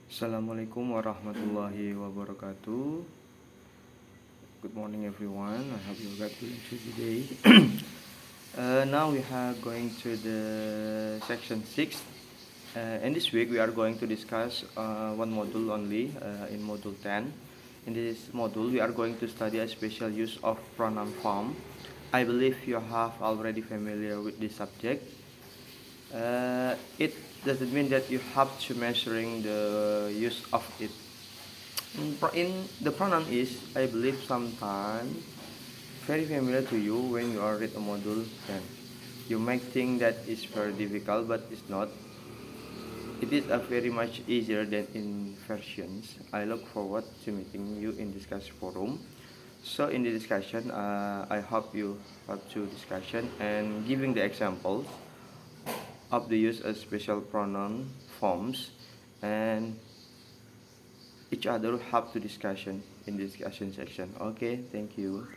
Assalamualaikum warahmatullahi wabarakatuh. Good morning, everyone. I hope you got doing through today. Now we are going to the section 6. In this week, we are going to discuss one module only in module 10. In this module, we are going to study a special use of pronoun form. I believe you have already familiar with this subject. It doesn't mean that you have to measuring the use of it. In the pronoun is, I believe, sometimes very familiar to you when you are read a module. Then you might think that it's very difficult, but it's not. It is a very much easier than in versions. I look forward to meeting you in discussion forum. So in the discussion, I hope you have to discussion and giving the examples of the use of special pronoun forms, and each other have to discussion in the discussion section. Okay, thank you.